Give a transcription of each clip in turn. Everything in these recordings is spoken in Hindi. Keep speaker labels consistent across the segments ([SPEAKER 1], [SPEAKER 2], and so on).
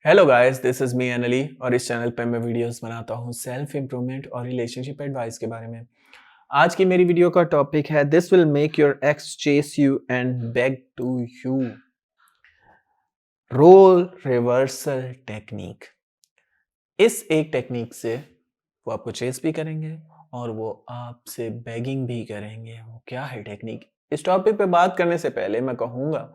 [SPEAKER 1] Hello guys, this is me only और इस चैनल पे मैं वीडियोस बनाता हूँ सेल्फ इम्प्रूवमेंट और रिलेशनशिप एडवाइस के बारे में। आज की मेरी वीडियो का टॉपिक है this will make your ex chase you and beg to you. Role reversal technique. इस एक टेक्निक से वो आपको चेस भी करेंगे और वो आपसे बेगिंग भी करेंगे। वो क्या है टेक्निक? इस टॉपिक पे बात करने से पहले मैं कहूँगा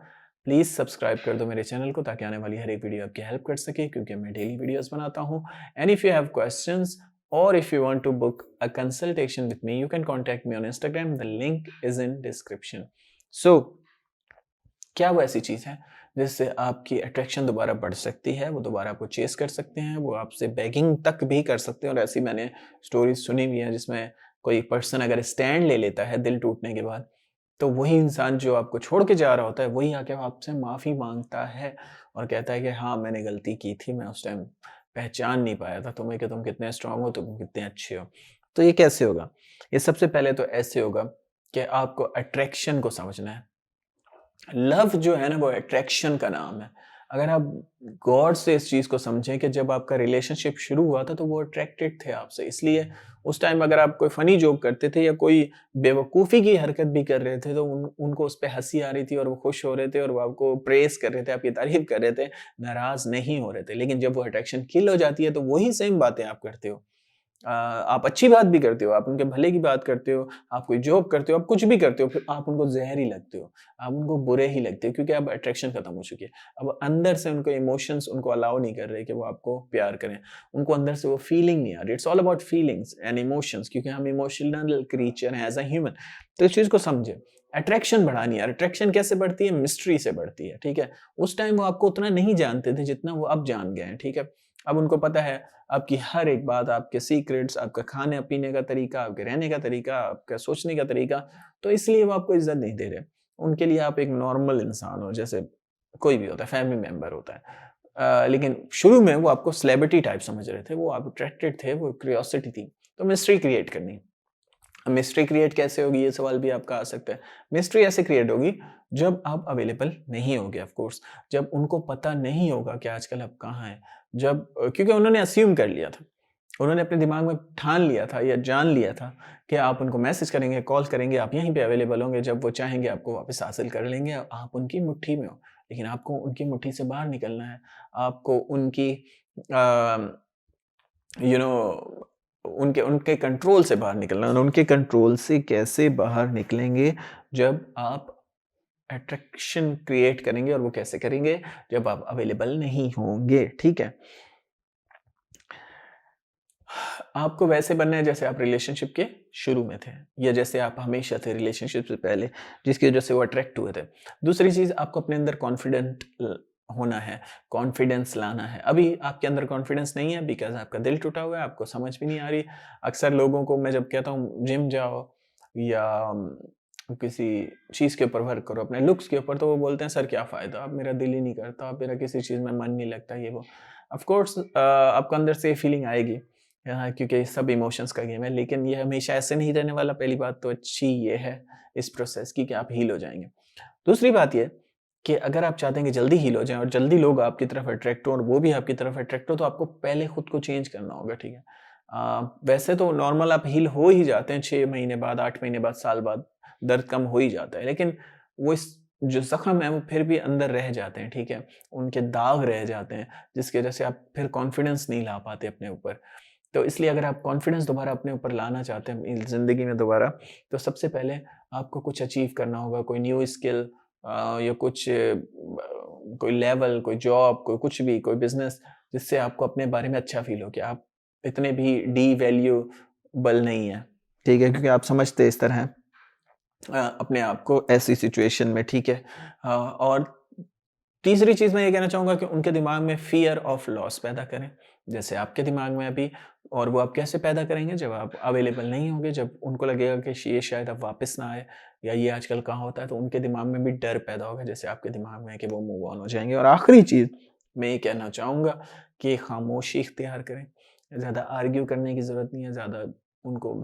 [SPEAKER 1] प्लीज़ सब्सक्राइब कर दो मेरे चैनल को ताकि आने वाली हर एक वीडियो आपकी हेल्प कर सके, क्योंकि मैं डेली वीडियोस बनाता हूँ। And if you have questions or if you want to book a consultation with me, you can contact me on Instagram. The link is in description. So क्या वो ऐसी चीज़ है जिससे आपकी अट्रैक्शन दोबारा बढ़ सकती है, वो दोबारा आपको चेस कर सकते हैं, वो आपसे बेगिंग तक भी कर सकते हैं। और ऐसी मैंने स्टोरीज सुनी हुई हैं जिसमें कोई पर्सन अगर स्टैंड ले लेता है दिल टूटने के बाद, तो वही इंसान जो आपको छोड़ के जा रहा होता है वही आके आपसे माफ़ी मांगता है और कहता है कि हाँ, मैंने गलती की थी, मैं उस टाइम पहचान नहीं पाया था तुम्हें कि तुम कितने स्ट्रांग हो, तुम कितने अच्छे हो। तो ये कैसे होगा? ये सबसे पहले तो ऐसे होगा कि आपको अट्रैक्शन को समझना है। लव जो है ना वो अट्रैक्शन का नाम है। अगर आप गौर से इस चीज़ को समझें कि जब आपका रिलेशनशिप शुरू हुआ था तो वो अट्रैक्टेड थे आपसे, इसलिए उस टाइम अगर आप कोई फ़नी जोक करते थे या कोई बेवकूफ़ी की हरकत भी कर रहे थे तो उनको उस पे हँसी आ रही थी और वो खुश हो रहे थे और वो आपको प्रेज़ कर रहे थे, आपकी तारीफ़ कर रहे थे, नाराज़ नहीं हो रहे थे। लेकिन जब वो अट्रैक्शन किल हो जाती है तो वही सेम बातें आप करते हो। आप अच्छी बात भी करते हो, आप उनके भले की बात करते हो, आप कोई जॉब करते हो, आप कुछ भी करते हो, फिर आप उनको ज़हर ही लगते हो, आप उनको बुरे ही लगते हो, क्योंकि अब अट्रैक्शन खत्म हो चुकी है। अब अंदर से उनको इमोशंस उनको अलाउ नहीं कर रहे कि वो आपको प्यार करें। उनको अंदर से वो फीलिंग नहीं आ रही। It's all about feelings and emotions, क्योंकि हम इमोशनल क्रीचर हैं एज़ अ ह्यूमन। तो इस चीज़ को समझें। अट्रैक्शन बढ़ानी है। अट्रैक्शन कैसे बढ़ती है? मिस्ट्री से बढ़ती है, ठीक है? उस टाइम वो आपको उतना नहीं जानते थे जितना वो अब जान गए हैं, ठीक है? अब उनको पता है आपकी हर एक बात, आपके सीक्रेट्स, आपका खाने-पीने का तरीका, आपके रहने का तरीका, आपका सोचने का तरीका, तो इसलिए वो आपको इज़्ज़त नहीं दे रहे। उनके लिए आप एक नॉर्मल इंसान हो, जैसे कोई भी होता है, फैमिली मेंबर होता है। लेकिन शुरू में वो आपको सेलिब्रिटी टाइप समझ रहे थे, वो आप अट्रैक्टेड थे, वो क्यूरियोसिटी थी। तो मिस्ट्री क्रिएट करनी। मिस्ट्री क्रिएट कैसे होगी, ये सवाल भी आपका आ सकता है। मिस्ट्री ऐसे क्रिएट होगी जब आप अवेलेबल नहीं होगे, ऑफ कोर्स। जब उनको पता नहीं होगा कि आजकल आप कहाँ हैं। जब क्योंकि उन्होंने अस्यूम कर लिया था। उन्होंने अपने दिमाग में ठान लिया था या जान लिया था कि आप उनको मैसेज करेंगे, कॉल करेंगे, आप यहीं पे अवेलेबल होंगे, जब वो चाहेंगे आपको वापस हासिल कर लेंगे, आप उनकी मुट्ठी में हो। लेकिन आपको उनकी मुट्ठी से बाहर निकलना है। आपको उनकी अ, यू नो उनके उनके कंट्रोल से बाहर निकलना है। और उनके कंट्रोल से कैसे बाहर निकलेंगे? जब आप अट्रैक्शन क्रिएट करेंगे। और वो कैसे करेंगे? जब आप अवेलेबल नहीं होंगे, ठीक है? आपको वैसे बनना है जैसे आप रिलेशनशिप के शुरू में थे, या जैसे आप हमेशा थे रिलेशनशिप से पहले, जिसकी वजह से वो अट्रैक्ट हुए थे। दूसरी चीज़, आपको अपने अंदर होना है, कॉन्फिडेंस लाना है। अभी आपके अंदर कॉन्फिडेंस नहीं है बिकॉज़ आपका दिल टूटा हुआ है, आपको समझ भी नहीं आ रही। अक्सर लोगों को मैं जब कहता हूँ जिम जाओ या किसी चीज़ के ऊपर वर्क करो, अपने लुक्स के ऊपर, तो वो बोलते हैं सर क्या फ़ायदा, अब मेरा दिल ही नहीं करता, अब मेरा किसी चीज़ में मन नहीं लगता, ये वो। ऑफ़ कोर्स आपको अंदर से ये फीलिंग आएगी। हाँ, क्योंकि सब इमोशंस का गेम है, लेकिन ये हमेशा ऐसे नहीं रहने वाला। पहली बात तो अच्छी ये है इस प्रोसेस की कि आप हील हो जाएँगे। दूसरी बात ये कि अगर आप चाहते हैं कि जल्दी हील हो जाएँ और जल्दी लोग आपकी तरफ अट्रैक्ट हों और वो भी आपकी तरफ अट्रैक्ट हो, तो आपको पहले खुद को चेंज करना होगा, ठीक है? वैसे तो नॉर्मल आप हील हो ही जाते हैं 6 महीने बाद, 8 महीने बाद, साल बाद, दर्द कम हो ही जाता है। लेकिन वो इस जो ज़ख्म है वो फिर भी अंदर रह जाते हैं, ठीक है? उनके दाग रह जाते हैं, जिसकी वजह से आप फिर कॉन्फिडेंस नहीं ला पाते अपने ऊपर। तो इसलिए अगर आप कॉन्फिडेंस दोबारा अपने ऊपर लाना चाहते हैं अपनी ज़िंदगी में दोबारा, तो सबसे पहले आपको कुछ अचीव करना होगा, कोई न्यू स्किल या कुछ कोई लेवल, कोई जॉब, कोई कुछ भी, कोई बिज़नेस, जिससे आपको अपने बारे में अच्छा फ़ील हो कि आप इतने भी वैल्यूएबल नहीं हैं, ठीक है? क्योंकि आप समझते इस तरह हैं अपने आप को ऐसी सिचुएशन में, ठीक है? और तीसरी चीज़ मैं ये कहना चाहूँगा कि उनके दिमाग में फ़ियर ऑफ लॉस पैदा करें, जैसे आपके दिमाग में अभी। और वो आप कैसे पैदा करेंगे? जब आप अवेलेबल नहीं होंगे, जब उनको लगेगा कि ये शायद अब वापस ना आए या ये आजकल कहाँ होता है, तो उनके दिमाग में भी डर पैदा होगा, जैसे आपके दिमाग में है कि वो मूव ऑन हो जाएँगे। और आखिरी चीज़ मैं ये कहना चाहूँगा कि खामोशी इख्तियार करें। ज़्यादा आर्ग्यू करने की ज़रूरत नहीं है, ज़्यादा उनको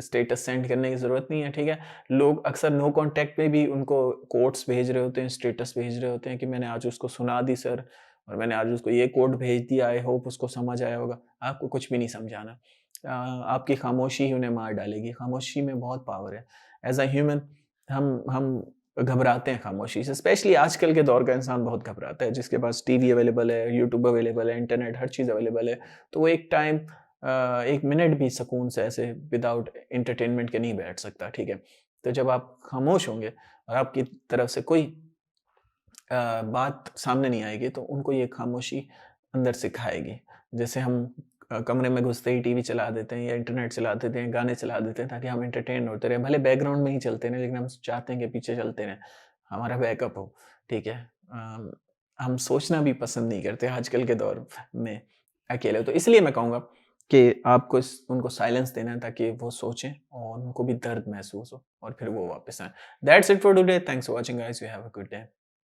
[SPEAKER 1] स्टेटस सेंड करने की ज़रूरत नहीं है, ठीक है? लोग अक्सर नो कॉन्टैक्ट में भी उनको कोट्स भेज रहे होते हैं, स्टेटस भेज रहे होते हैं कि मैंने आज उसको सुना दी सर, और मैंने आज उसको ये कोड भेज दिया, आई होप उसको समझ आया होगा। आपको कुछ भी नहीं समझाना। आपकी खामोशी ही उन्हें मार डालेगी। खामोशी में बहुत पावर है। एज़ अ ह्यूमन हम घबराते हैं खामोशी से, स्पेशली आजकल के दौर का इंसान बहुत घबराता है, जिसके पास टीवी अवेलेबल है, यूट्यूब अवेलेबल है, इंटरनेट हर चीज़ अवेलेबल है, तो वो एक टाइम 1 मिनट भी सुकून से ऐसे विदाउट एंटरटेनमेंट के नहीं बैठ सकता, ठीक है? तो जब आप खामोश होंगे और आपकी तरफ से कोई बात सामने नहीं आएगी, तो उनको ये खामोशी अंदर से खाएगी। जैसे हम कमरे में घुसते ही टीवी चला देते हैं या इंटरनेट चला देते हैं, गाने चला देते हैं ताकि हम एंटरटेन होते रहें। भले बैकग्राउंड में ही चलते रहें, लेकिन हम चाहते हैं कि पीछे चलते रहें, हमारा बैकअप हो, ठीक है? हम सोचना भी पसंद नहीं करते आजकल के दौर में अकेले। तो इसलिए मैं कहूँगा कि आपको उनको साइलेंस देना है ताकि वो सोचें और उनको भी दर्द महसूस हो और फिर वो वापस आएँ। That's it for today. Thanks for watching guys. You have a good day.